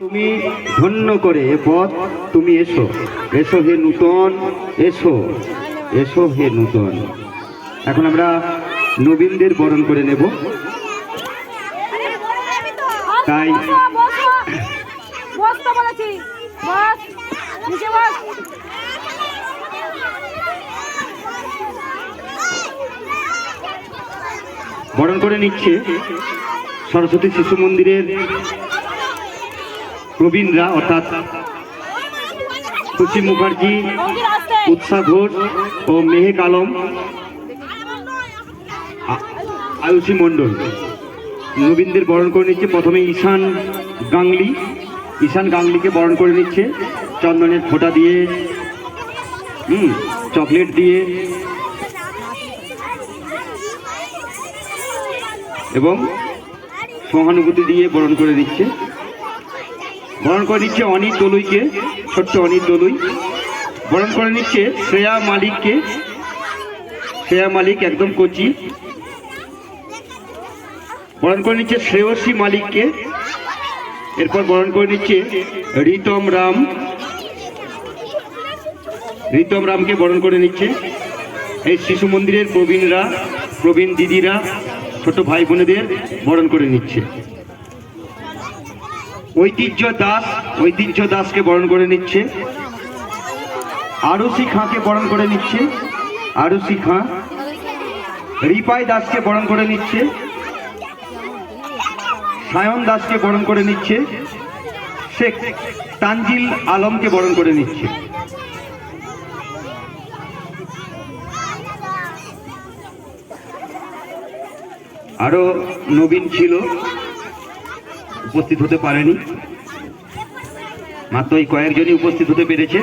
তুমি ধন্য করে এ পথ তুমি এসো, এসো হে নূতন, এসো এসো হে নূতন। এখন আমরা নবীনদের বরণ করে নেব। তাই বরণ করে নিচ্ছে সরস্বতী শিশু মন্দিরের প্রবীণরা, অর্থাৎ খুশি মুখার্জি, উৎসাহ ঘোষ ও মেহেক আলম, আয়ুষী মণ্ডল নবীনদের বরণ করে নিচ্ছে। প্রথমে ঈশান গাঙ্গলিকে বরণ করে নিচ্ছে চন্দনের ফোঁটা দিয়ে, চকলেট দিয়ে এবং সহানুভূতি দিয়ে বরণ করে দিচ্ছে। বরণ করে নিচ্ছে অনিত দলুইকে, ছোট্ট অনিত দলুই। বরণ করে নিচ্ছে শ্রেয়া মালিককে, শ্রেয়া মালিক একদম কচি। বরণ করে নিচ্ছে শ্রেয়সী মালিককে। এরপর বরণ করে নিচ্ছে রিতম রামকে বরণ করে নিচ্ছে। এই শিশু মন্দিরের প্রবীণ দিদিরা ছোট ভাই বোনেদের বরণ করে নিচ্ছে। ঐতিহ্য দাসকে বরণ করে নিচ্ছে। আরুষি খাঁকে বরণ করে নিচ্ছে, আরুষি খাঁ। রিপাই দাসকে বরণ করে নিচ্ছে। সায়ন দাসকে বরণ করে নিচ্ছে। শেখ তানজিল আলমকে বরণ করে নিচ্ছে। আরো নবীন ছিল, উপস্থিত হতে পারেনি, মাত্র এই কয়েকজনই উপস্থিত হতে পেরেছে।